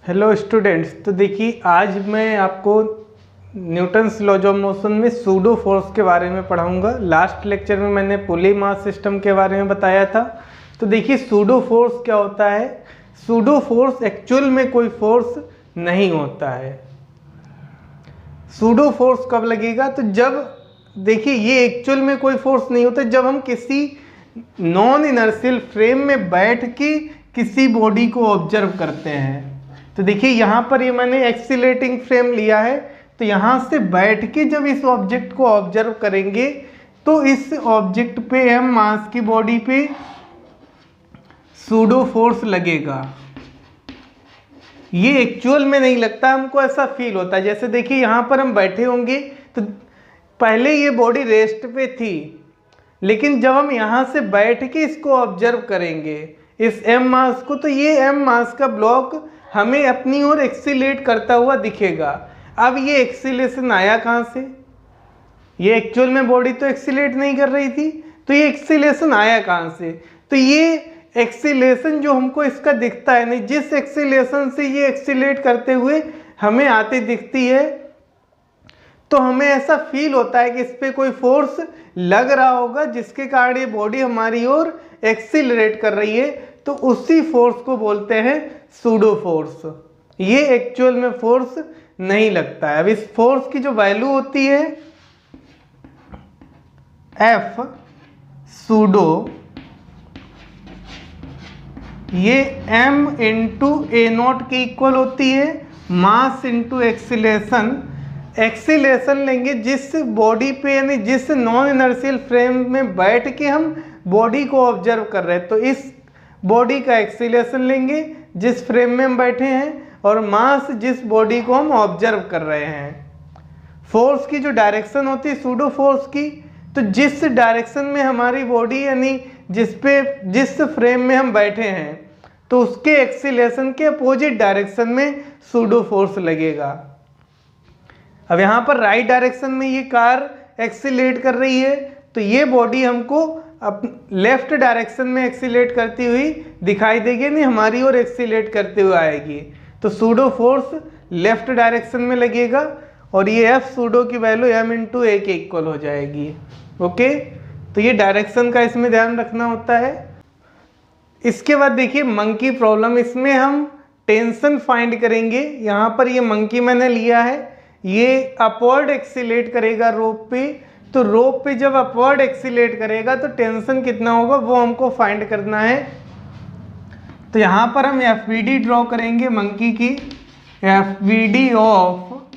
Hello students, तो देखिए आज मैं आपको न्यूटन्स लॉज ऑफ मोशन में सूडो फोर्स के बारे में पढ़ाऊंगा। लास्ट लेक्चर में मैंने पुली मास सिस्टम के बारे में बताया था। तो देखिए सूडो फोर्स क्या होता है। सूडो फोर्स एक्चुअल में कोई फोर्स नहीं होता है। सूडो फोर्स कब लगेगा? तो जब देखिए ये एक्चुअल में कोई फोर्स नहीं होता जब हम किसी नॉन इनर्शियल फ्रेम में बैठ के किसी बॉडी को ऑब्जर्व करते हैं। तो देखिए यहाँ पर ये मैंने एक्सीलरेटिंग फ्रेम लिया है, तो यहाँ से बैठ के जब इस ऑब्जेक्ट को ऑब्जर्व करेंगे तो इस ऑब्जेक्ट पे m मास की बॉडी पे सूडो फोर्स लगेगा। ये एक्चुअल में नहीं लगता, हमको ऐसा फील होता है। जैसे देखिए यहाँ पर हम बैठे होंगे तो पहले ये बॉडी रेस्ट पे थी, लेकिन जब हम यहाँ से बैठ के इसको ऑब्जर्व करेंगे इस m मास को, तो ये m मास का ब्लॉक हमें अपनी ओर एक्सीलरेट करता हुआ दिखेगा। अब ये एक्सीलेशन आया कहाँ से? ये एक्चुअल में बॉडी तो एक्सीलरेट नहीं कर रही थी, तो ये एक्सीलेशन आया कहाँ से? तो ये एक्सीलेशन जो हमको इसका दिखता है, नहीं जिस एक्सीलेशन से ये एक्सीलरेट करते हुए हमें आती दिखती है, तो हमें ऐसा फील होता है कि इस पर कोई फोर्स लग रहा होगा जिसके कारण ये बॉडी हमारी ओर एक्सीलरेट कर रही है। तो उसी फोर्स को बोलते हैं सूडो फोर्स। ये एक्चुअल में फोर्स नहीं लगता है। अब इस फोर्स की जो वैल्यू होती है F सूडो, ये m इंटू ए नॉट की इक्वल होती है मास इंटू एक्सीलेशन। एक्सीलेशन लेंगे जिस बॉडी पे, यानी जिस नॉन इनर्शियल फ्रेम में बैठ के हम बॉडी को ऑब्जर्व कर रहे हैं, तो इस बॉडी का एक्सीलेशन लेंगे जिस फ्रेम में हम बैठे हैं, और मास जिस बॉडी को हम ऑब्जर्व कर रहे हैं। फोर्स की जो डायरेक्शन होती है सूडो फोर्स की, तो जिस डायरेक्शन में हमारी बॉडी, यानी जिस फ्रेम में हम बैठे हैं, तो उसके एक्सीलेशन के अपोजिट डायरेक्शन में सूडो फोर्स लगेगा। अब यहाँ पर राइट डायरेक्शन में ये कार एक्सीलरेट कर रही है, तो ये बॉडी हमको लेफ्ट डायरेक्शन में एक्सीलरेट करती हुई दिखाई देगी, नहीं हमारी ओर एक्सीलरेट करते हुए आएगी। तो सूडो फोर्स लेफ्ट डायरेक्शन में लगेगा, और ये F सूडो की वैल्यू m इंटू ए के इक्वल हो जाएगी। ओके, तो ये डायरेक्शन का इसमें ध्यान रखना होता है। इसके बाद देखिए मंकी प्रॉब्लम, इसमें हम टेंशन फाइंड करेंगे। यहाँ पर ये मंकी मैंने लिया है, ये अपवर्ड एक्सीलरेट करेगा रोप पे, तो रोप पे जब अपवर्ड एक्सीलरेट करेगा तो टेंशन कितना होगा वो हमको फाइंड करना है। तो यहाँ पर हम FVD ड्रॉ करेंगे मंकी की। FVD ऑफ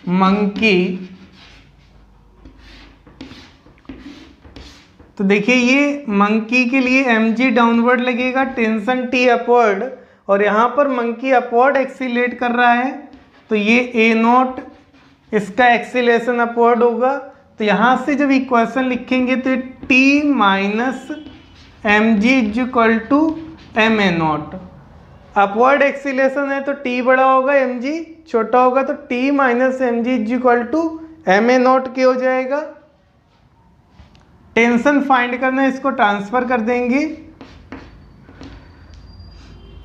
मंकी, तो देखिए ये मंकी के लिए mg डाउनवर्ड लगेगा, टेंशन T अपवर्ड, और यहाँ पर मंकी अपवर्ड एक्सीलरेट कर रहा है, तो ये ए नॉट इसका एक्सीलेशन अपवर्ड होगा। तो यहाँ से जब इक्वेशन लिखेंगे तो T minus mg is equal to m a naught. Upward acceleration है तो T बड़ा होगा, mg छोटा होगा, तो T minus mg is equal to m a naught के हो जाएगा। टेंशन फाइंड करना है, इसको ट्रांसफर कर देंगे,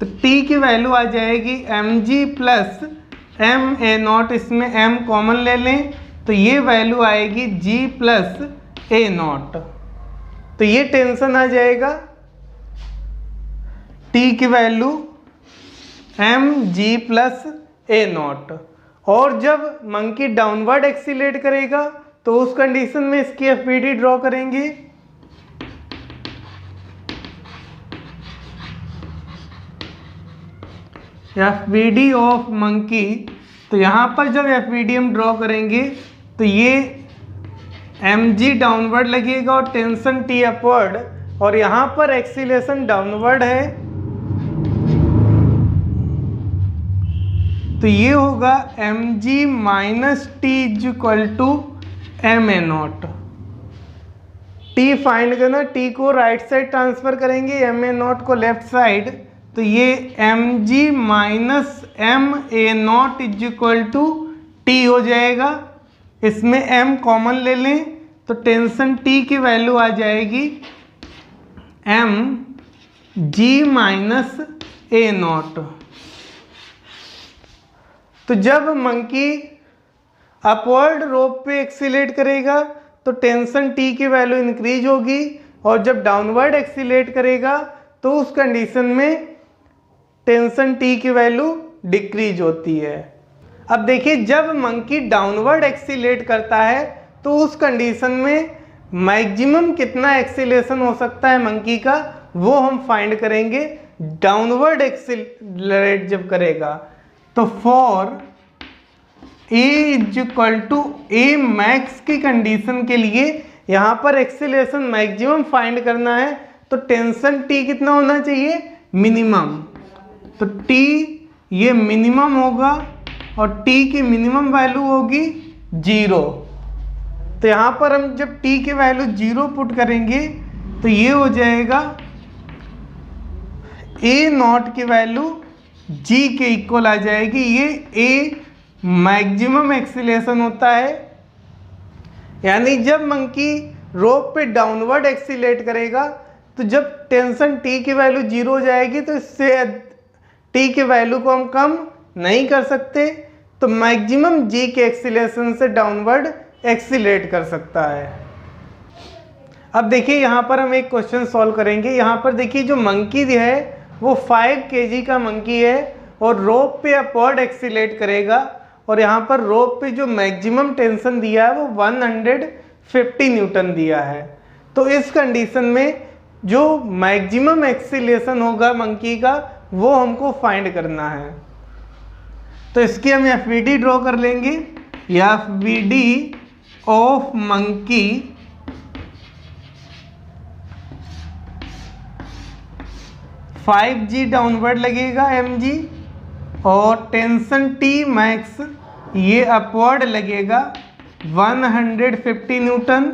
तो T की वैल्यू आ जाएगी mg plus m a naught, इसमें m कॉमन ले लें, तो ये वैल्यू आएगी g प्लस ए नॉट। तो ये टेंशन आ जाएगा, T की value mg plus A not. और जब मंकी डाउनवर्ड एक्सीलरेट करेगा तो उस कंडीशन में इसकी FVD ड्रॉ करेंगे। FVD ऑफ मंकी, तो यहाँ पर जब FVD हम ड्रॉ करेंगे तो ये mg डाउनवर्ड लगेगा और टेंशन T अपवर्ड, और यहाँ पर एक्सीलेशन डाउनवर्ड है, तो ये होगा mg minus T is equal to m a naught. T find करना, T को राइट साइड ट्रांसफर करेंगे, एम ए नॉट को लेफ्ट साइड, तो ये mg minus m a naught is equal to T हो जाएगा। इसमें m कॉमन ले लें, तो टेंशन T की वैल्यू आ जाएगी mg माइनस ए नॉट। तो जब मंकी अपवर्ड रोप पे एक्सीलेट करेगा तो टेंशन टी की वैल्यू इंक्रीज होगी, और जब डाउनवर्ड एक्सीलेट करेगा तो उस कंडीशन में टेंशन टी की वैल्यू डिक्रीज होती है। अब देखिए जब मंकी डाउनवर्ड एक्सीलेट करता है तो उस कंडीशन में मैक्सिमम कितना एक्सीलेशन हो सकता है मंकी का, वो हम फाइंड करेंगे डाउनवर्ड एक्सीलरेट जब करेगा। तो for a is equal to a max की कंडीशन के लिए यहाँ पर एक्सीलेशन मैक्सिमम फाइंड करना है, तो टेंशन टी कितना होना चाहिए, मिनिमम। तो टी ये मिनिमम होगा और टी की मिनिमम वैल्यू होगी 0। तो यहाँ पर हम जब टी की वैल्यू 0 पुट करेंगे तो ये हो जाएगा ए नॉट की वैल्यू जी के इक्वल आ जाएगी। ये ए मैक्सिमम एक्सीलेशन होता है, यानी जब मंकी रोप पे डाउनवर्ड एक्सीलेट करेगा तो जब टेंशन टी की वैल्यू 0 हो जाएगी तो इससे टी की वैल्यू को हम कम नहीं कर सकते, तो मैक्सिमम जी के एक्सीलेशन से डाउनवर्ड एक्सीलेट कर सकता है। अब देखिए यहाँ पर हम एक क्वेश्चन सॉल्व करेंगे। यहाँ पर देखिए जो मंकी है वो 5 kg का मंकी है और रोप पे अपवर्ड एक्सीलेट करेगा, और यहाँ पर रोप पे जो मैक्सिमम टेंशन दिया है वो 150 न्यूटन दिया है। तो इस कंडीशन में जो मैक्सिमम एक्सीलेशन होगा मंकी का वो हमको फाइंड करना है। तो इसकी हम एफवीडी ड्रॉ कर लेंगे। FVD of monkey ji downward लगेगा mg, और टेंशन टी मैक्स ये अपवर्ड लगेगा 150 न्यूटन,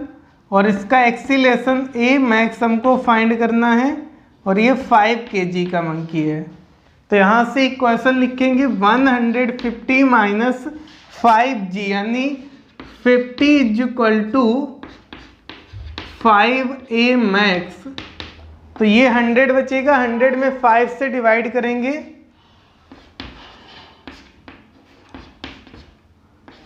और इसका एक्सीलेशन ए मैक्स हमको फाइंड करना है, और ये 5 kg का मंकी है। तो यहाँ से इक्वेशन लिखेंगे 150 माइनस 5g, यानी 50 is equal to 5a max. तो ये 100 बचेगा, 100 में 5 से डिवाइड करेंगे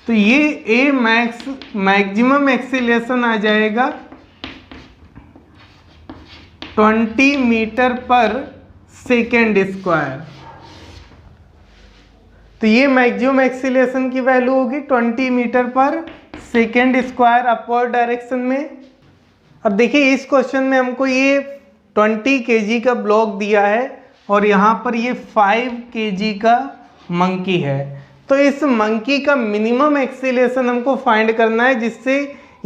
तो ये ए मैक्स मैक्सिमम एक्सीलेशन आ जाएगा 20 मीटर पर सेकेंड स्क्वायर। तो ये मैक्सिमम एक्सीलेशन की वैल्यू होगी 20 मीटर पर सेकेंड स्क्वायर अपवर्ड डायरेक्शन में। अब देखिए इस क्वेश्चन में हमको ये 20 kg का ब्लॉक दिया है और यहाँ पर ये 5 kg का मंकी है। तो इस मंकी का मिनिमम एक्सीलेशन हमको फाइंड करना है जिससे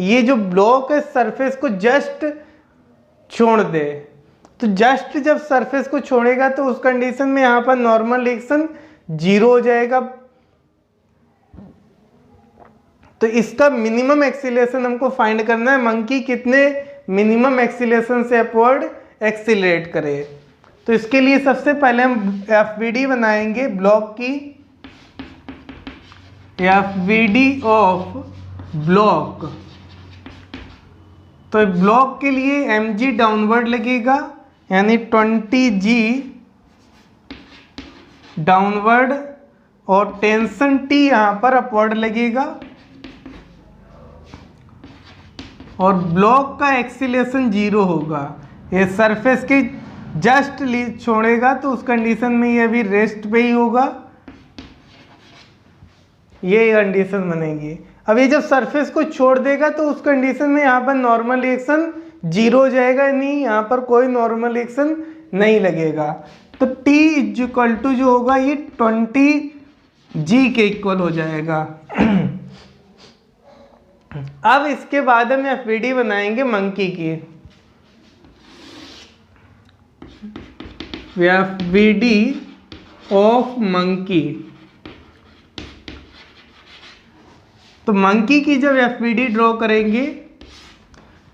ये जो ब्लॉक है सरफेस को जस्ट छोड़ दे। तो जस्ट जब सरफेस को छोड़ेगा तो उस कंडीशन में यहाँ पर नॉर्मल रिएक्शन 0 हो जाएगा। तो इसका मिनिमम एक्सीलेशन हमको फाइंड करना है, मंकी कितने मिनिमम एक्सीलेशन से अपवर्ड एक्सीलरेट करे। तो इसके लिए सबसे पहले हम एफवीडी बनाएंगे ब्लॉक की। एफवीडी ऑफ ब्लॉक, तो ब्लॉक के लिए mg डाउनवर्ड लगेगा यानी 20g डाउनवर्ड और टेंशन t यहाँ पर अपवर्ड लगेगा और ब्लॉक का एक्सीलेशन 0 होगा। ये सरफेस के जस्ट छोड़ेगा तो उस कंडीशन में ये अभी रेस्ट पे ही होगा, ये कंडीशन बनेगी। अब ये जब सरफेस को छोड़ देगा तो उस कंडीशन में यहाँ पर नॉर्मल रिएक्शन 0 हो जाएगा, नहीं यहाँ पर कोई नॉर्मल रिएक्शन नहीं लगेगा। तो T इज इक्वल टू जो होगा ये 20g के इक्वल हो जाएगा। अब इसके बाद हम एफवीडी बनाएंगे मंकी की। एफवीडी ऑफ मंकी, तो मंकी की जब एफवीडी ड्रॉ करेंगे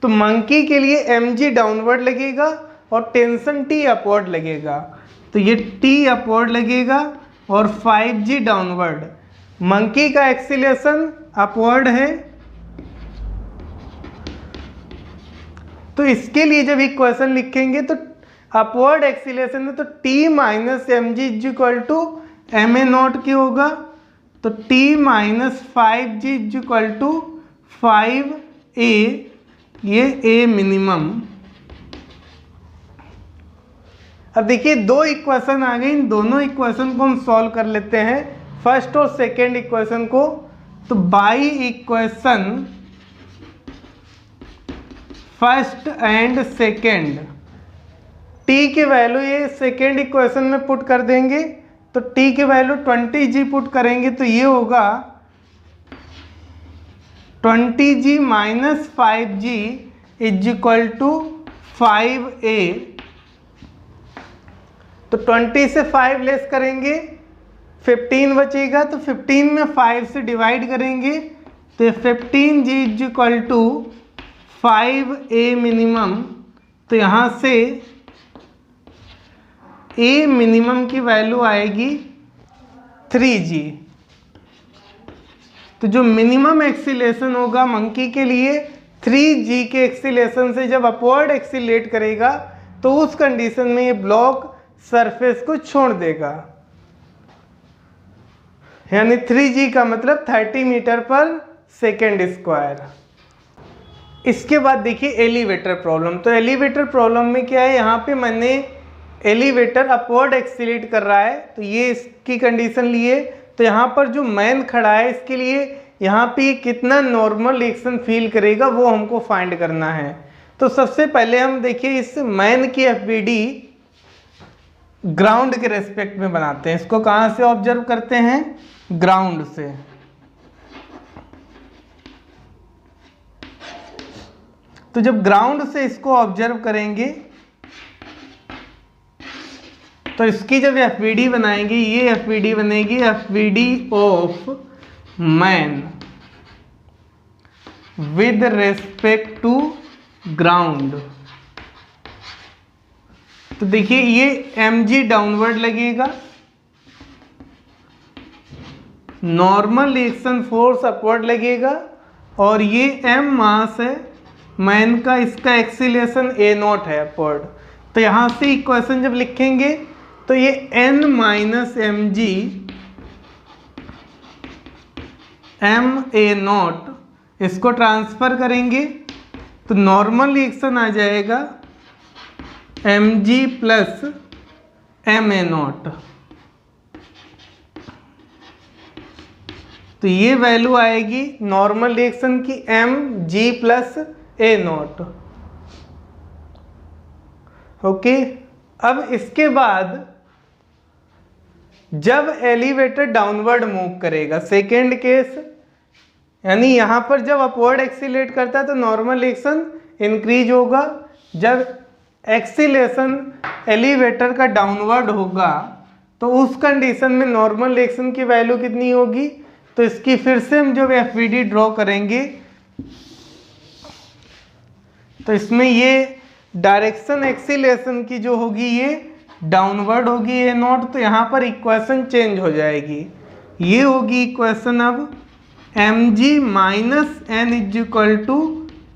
तो मंकी के लिए mg डाउनवर्ड लगेगा और टेंशन t अपवर्ड लगेगा। तो ये t अपवर्ड लगेगा और 5g डाउनवर्ड। मंकी का एक्सीलेशन अपवर्ड है, तो इसके लिए जब इक्वेशन लिखेंगे तो अपवर्ड एक्सीलेशन है तो t minus mg is equal to ma naught की होगा। तो t minus 5g is equal to 5a, ये a मिनिमम। अब देखिए दो इक्वेशन आ गई, इन दोनों इक्वेशन को हम सॉल्व कर लेते हैं, फर्स्ट और सेकेंड इक्वेशन को। तो by equation first and second, t की वैल्यू ये सेकेंड इक्वेशन में पुट कर देंगे, तो t की वैल्यू 20g पुट करेंगे तो ये होगा 20g minus 5g is equal to 5a। तो 20 से 5 लेस करेंगे 15 बचेगा, तो 15 में 5 से डिवाइड करेंगे तो 15g is equal to 5a minimum. तो यहाँ से a मिनिमम की वैल्यू आएगी 3g। तो जो मिनिमम एक्सीलेशन होगा मंकी के लिए 3g के एक्सीलेशन से जब अपवर्ड एक्सीलेट करेगा तो उस कंडीशन में ये ब्लॉक सरफेस को छोड़ देगा, यानी 3g का मतलब 30 मीटर पर सेकेंड स्क्वायर। इसके बाद देखिए एलिवेटर प्रॉब्लम। तो एलिवेटर प्रॉब्लम में क्या है, यहाँ पे मैंने एलिवेटर अपवर्ड एक्सीलेट कर रहा है, तो ये इसकी कंडीशन लिए। तो यहाँ पर जो मैन खड़ा है इसके लिए यहाँ पे कितना नॉर्मल रिएक्शन फील करेगा वो हमको फाइंड करना है। तो सबसे पहले हम देखिए इस मैन की एफबीडी ग्राउंड के रेस्पेक्ट में बनाते हैं। इसको कहाँ से ऑब्जर्व करते हैं, ग्राउंड से। तो जब ग्राउंड से इसको ऑब्जर्व करेंगे तो इसकी जब एफबीडी बनाएंगे, ये एफबीडी बनेगी FBD of man with respect to ground. तो देखिए ये mg डाउनवर्ड लगेगा, नॉर्मल रिएक्शन फोर्स अपवर्ड लगेगा, और ये m मास है मैन का, इसका एक्सीलेशन a0 है अपवर्ड। तो यहाँ से इक्वेशन जब लिखेंगे तो ये n माइनस mg ma0 इसको ट्रांसफर करेंगे तो नॉर्मल रिएक्शन आ जाएगा mg प्लस ma0। तो ये वैल्यू आएगी नॉर्मल रिएक्शन की mg प्लस a0। ओके, अब इसके बाद जब एलिवेटर डाउनवर्ड मूव करेगा, सेकेंड केस, यानी यहां पर जब अपवर्ड एक्सीलेट करता है तो नॉर्मल रिएक्शन इंक्रीज होगा। जब एक्सीलेशन एलिवेटर का डाउनवर्ड होगा तो उस कंडीशन में नॉर्मल रिएक्शन की वैल्यू कितनी होगी। तो इसकी फिर से हम जब एफबीडी ड्रॉ करेंगे तो इसमें ये डायरेक्शन एक्सीलेशन की जो होगी ये डाउनवर्ड होगी a0। तो यहाँ पर इक्वेशन चेंज हो जाएगी, ये होगी इक्वेशन अब mg minus n is equal to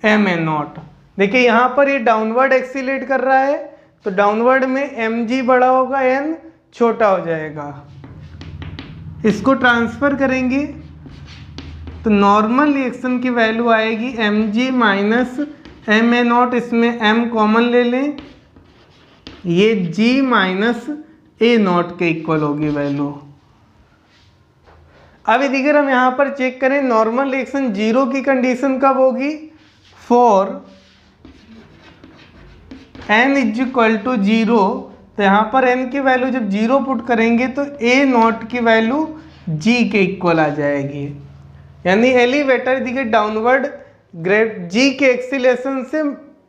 ma0। देखिए यहाँ पर ये डाउनवर्ड एक्सीलेट कर रहा है तो डाउनवर्ड में mg बड़ा होगा, n छोटा हो जाएगा। इसको ट्रांसफर करेंगे तो नॉर्मल रिएक्शन की वैल्यू आएगी mg माइनस ma0, इसमें m कॉमन ले लें, ये g माइनस a0 के इक्वल होगी वैल्यू। अब अगर हम यहाँ पर चेक करें नॉर्मल रिएक्शन जीरो की कंडीशन कब होगी, for n is equal to 0। तो यहाँ पर n की वैल्यू जब 0 पुट करेंगे तो a0 की वैल्यू g के इक्वल आ जाएगी, यानी एलिवेटर देखिए डाउनवर्ड g के एक्सीलेशन से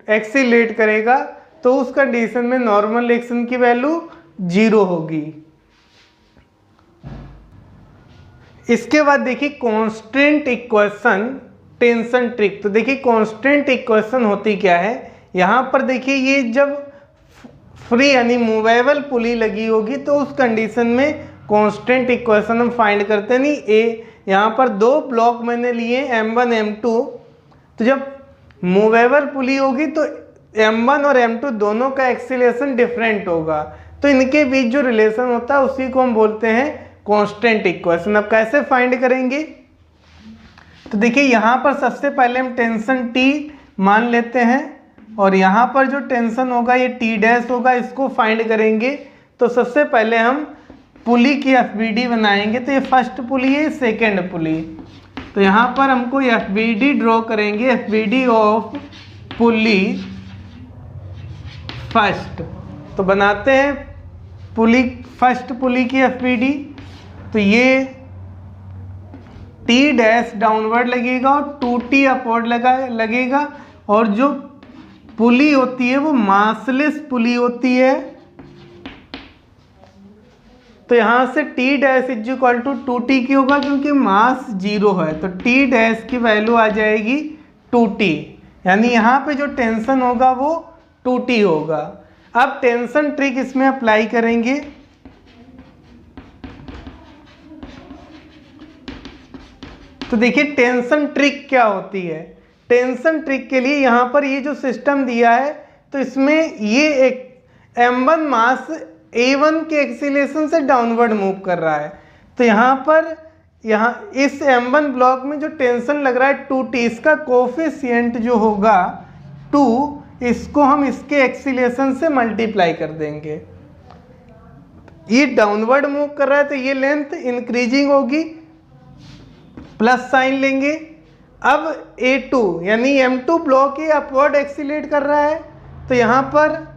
एक्सीलेट करेगा तो उस कंडीशन में नॉर्मल रिएक्शन की वैल्यू 0 होगी। इसके बाद देखिए कांस्टेंट इक्वेशन टेंशन ट्रिक। तो देखिए कांस्टेंट इक्वेशन होती क्या है, यहाँ पर देखिए ये जब फ्री यानी मूवेबल पुली लगी होगी तो उस कंडीशन में कांस्टेंट इक्वेशन हम फाइंड करते हैं। नहीं यहाँ पर दो ब्लॉक मैंने लिए m1 m2, तो जब मूवेबल पुली होगी तो m1 और m2 दोनों का एक्सीलेशन डिफरेंट होगा, तो इनके बीच जो रिलेशन होता है उसी को हम बोलते हैं कांस्टेंट इक्वेशन। अब कैसे फाइंड करेंगे, तो देखिए यहाँ पर सबसे पहले हम टेंशन T मान लेते हैं और यहाँ पर जो टेंशन होगा ये T डैश होगा, इसको फाइंड करेंगे। तो सबसे पहले हम पुली की FBD बनाएंगे। तो ये फर्स्ट पुली है, सेकेंड पुली। तो यहाँ पर हमको FBD ड्रॉ करेंगे, FBD ऑफ पुली फर्स्ट। तो बनाते हैं पुली, फर्स्ट पुली की FBD। तो ये T डैश डाउनवर्ड लगेगा और 2T अपवर्ड लगेगा और जो पुली होती है वो मासलेस पुली होती है। तो यहाँ से T dash is equal to 2T की होगा क्योंकि मास 0 है। तो T डैश की वैल्यू आ जाएगी 2T, यानी यहाँ पे जो टेंशन होगा वो 2T होगा। अब टेंशन ट्रिक इसमें अप्लाई करेंगे। तो देखिए टेंशन ट्रिक क्या होती है। टेंशन ट्रिक के लिए यहाँ पर ये जो सिस्टम दिया है तो इसमें ये एक m1 मास a1 के एक्सीलरेशन से डाउनवर्ड मूव कर रहा है। तो यहाँ पर इस m1 ब्लॉक में जो टेंशन लग रहा है 2T, इसका कोफिशिएंट जो होगा 2, इसको हम इसके एक्सीलरेशन से मल्टीप्लाई कर देंगे। ये डाउनवर्ड मूव कर रहा है तो ये लेंथ इंक्रीजिंग होगी, प्लस साइन लेंगे। अब A2 यानी M2 ब्लॉक ये अपवर्ड एक्सीलेट कर रहा है तो यहाँ पर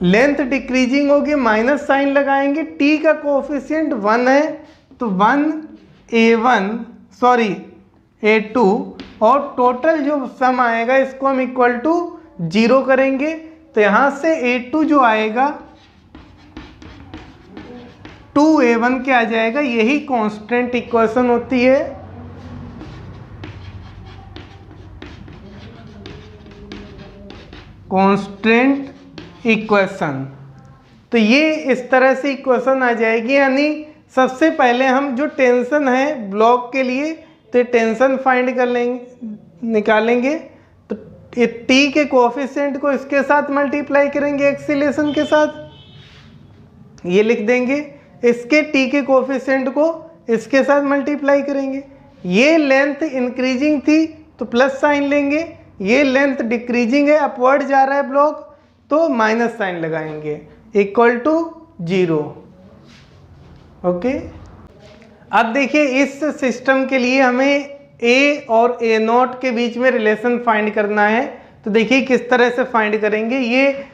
लेंथ डिक्रीजिंग होगी, माइनस साइन लगाएंगे। T का कोफिशिएंट 1 है तो 1A2 और टोटल जो सम आएगा इसको हम इक्वल टू 0 करेंगे। तो यहाँ से A2 जो आएगा 2A1 के आ जाएगा। यही कांस्टेंट इक्वेशन होती है। Constant equation. तो ये इस तरह से इक्वेशन आ जाएगी, यानी सबसे पहले हम जो टेंशन है ब्लॉक के लिए तो टेंशन फाइंड कर लेंगे, निकालेंगे। तो T के कोफिशिएंट को इसके साथ मल्टीप्लाई करेंगे एक्सीलरेशन के साथ, ये लिख देंगे। इसके T के कोफिशिएंट को इसके साथ मल्टीप्लाई करेंगे। ये लेंथ इंक्रीजिंग थी तो प्लस साइन लेंगे, ये लेंथ डिक्रीजिंग है, अपवर्ड जा रहा है ब्लॉक, तो माइनस साइन लगाएंगे, इक्वल टू 0। ओके। अब देखिए इस सिस्टम के लिए हमें A और A0 के बीच में रिलेशन फाइंड करना है। तो देखिए किस तरह से फाइंड करेंगे। ये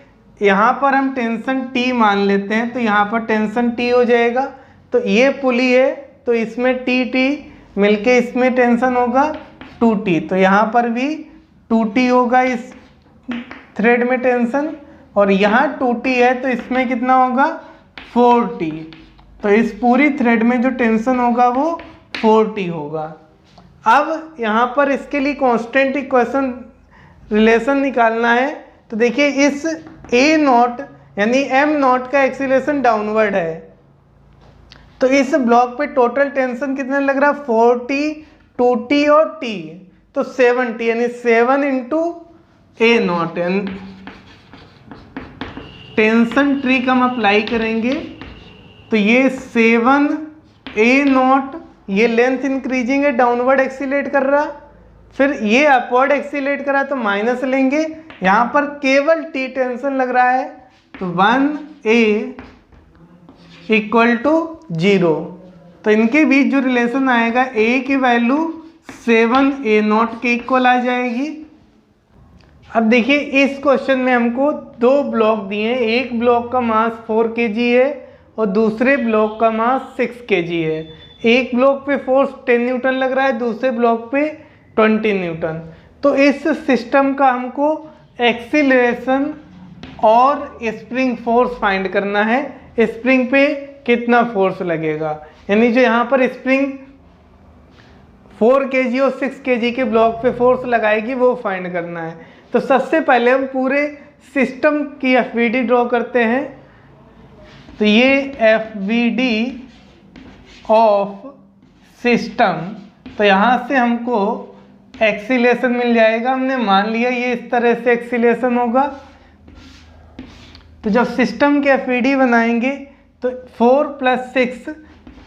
यहाँ पर हम टेंशन T मान लेते हैं तो यहाँ पर टेंशन T हो जाएगा। तो ये पुली है तो इसमें T मिलके इसमें टेंशन होगा 2T, तो यहाँ पर भी 2T होगा इस थ्रेड में टेंशन, और यहाँ 2T है तो इसमें कितना होगा 4T। तो इस पूरी थ्रेड में जो टेंशन होगा वो 4T होगा। अब यहाँ पर इसके लिए कांस्टेंट इक्वेशन रिलेशन निकालना है। तो देखिए इस A0 यानी M0 का एक्सीलरेशन डाउनवर्ड है तो इस ब्लॉक पे टोटल टेंशन कितना लग रहा है 4T, 2T और T, तो 7T यानी 7 इंटू A0। टेंशन ट्रिक हम अप्लाई करेंगे तो ये 7A0, ये लेंथ इंक्रीजिंग है, डाउनवर्ड एक्सीलेट कर रहा, फिर ये अपवर्ड एक्सीलेट कर रहा तो माइनस लेंगे। यहाँ पर केवल T टेंशन लग रहा है तो 1A इक्वल टू 0। तो इनके बीच जो रिलेशन आएगा A की वैल्यू 7A0 के इक्वल आ जाएगी। अब देखिए इस क्वेश्चन में हमको दो ब्लॉक दिए हैं, एक ब्लॉक का मास 4 kg है और दूसरे ब्लॉक का मास 6 kg है। एक ब्लॉक पे फोर्स 10 न्यूटन लग रहा है, दूसरे ब्लॉक पे 20 न्यूटन। तो इस सिस्टम का हमको एक्सीलरेशन और स्प्रिंग फोर्स फाइंड करना है। स्प्रिंग पे कितना फोर्स लगेगा, यानी जो यहाँ पर स्प्रिंग 4 kg और 6 kg के ब्लॉक पे फोर्स लगाएगी वो फाइंड करना है। तो सबसे पहले हम पूरे सिस्टम की FBD ड्रॉ करते हैं। तो ये FBD ऑफ सिस्टम, तो यहाँ से हमको एक्सीलरेशन मिल जाएगा। हमने मान लिया ये इस तरह से एक्सीलरेशन होगा। तो जब सिस्टम के FBD बनाएंगे तो 4 + 6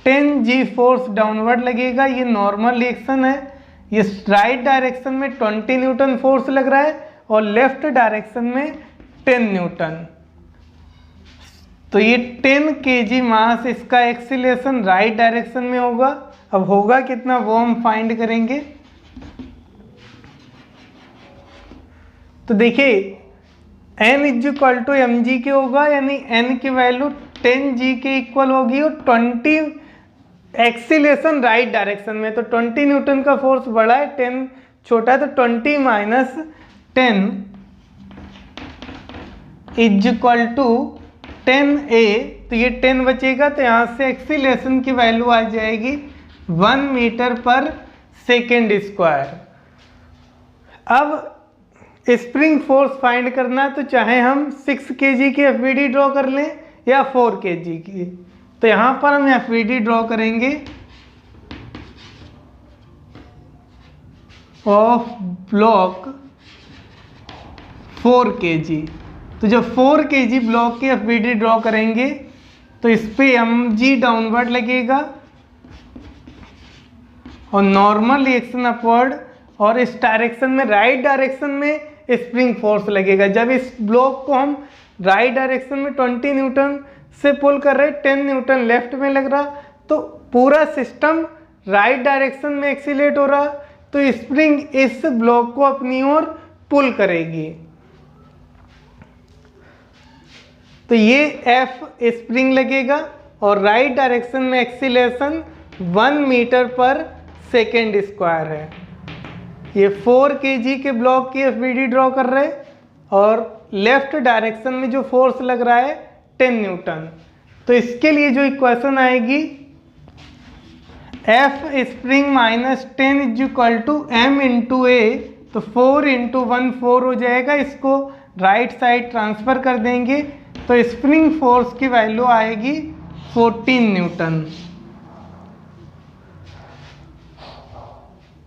10 जी फोर्स डाउनवर्ड लगेगा, ये नॉर्मल रिएक्शन है। ये राइट डायरेक्शन में 20 न्यूटन फोर्स लग रहा है और लेफ्ट डायरेक्शन में 10 न्यूटन। तो ये 10 kg मास इसका एक्सीलरेशन राइट डायरेक्शन में होगा। अब होगा कितना वो हम फाइंड करेंगे। तो देखिए n equal to m g के होगा, यानी n की वैल्यू 10 जी के इक्वल होगी और 20 एक्सीलरेशन राइट डायरेक्शन में, तो 20 न्यूटन का फोर्स बड़ा है, 10 छोटा है, तो 20 माइनस 10 इक्वल टू 10a। तो ये 10 बचेगा, तो यहाँ से एक्सीलरेशन की वैल्यू आ जाएगी 1 मीटर पर सेकेंड स्क्वायर। अब स्प्रिंग फोर्स फाइंड करना है, तो चाहे हम 6 kg की एफबीडी ड्रॉ कर लें या 4 kg की। तो यहाँ पर हम एफबीडी ड्रॉ करेंगे ऑफ ब्लॉक 4 kg। तो जब 4 kg ब्लॉक की एफबीडी ड्रॉ करेंगे तो इस पे mg डाउनवर्ड लगेगा और नॉर्मल रिएक्शन अपवर्ड, और इस डायरेक्शन में राइट डायरेक्शन में स्प्रिंग फोर्स लगेगा। जब इस ब्लॉक को हम राइट डायरेक्शन में 20 न्यूटन से पुल कर रहे, 10 न्यूटन लेफ्ट में लग रहा, तो पूरा सिस्टम राइट डायरेक्शन में एक्सीलरेट हो रहा, तो स्प्रिंग इस ब्लॉक को अपनी ओर पुल करेगी। तो ये F स्प्रिंग लगेगा और राइट डायरेक्शन में एक्सीलरेशन 1 मीटर पर सेकेंड स्क्वायर है। ये 4 kg के ब्लॉक की एफबीडी ड्रॉ कर रहे और लेफ्ट डायरेक्शन में जो फोर्स लग रहा है 10 न्यूटन। तो इसके लिए जो इक्वेशन आएगी F spring minus 10 is equal to M into A, तो 4 इंटू 1 4 हो जाएगा। इसको राइट साइड ट्रांसफर कर देंगे तो स्प्रिंग फोर्स की वैल्यू आएगी 14 न्यूटन।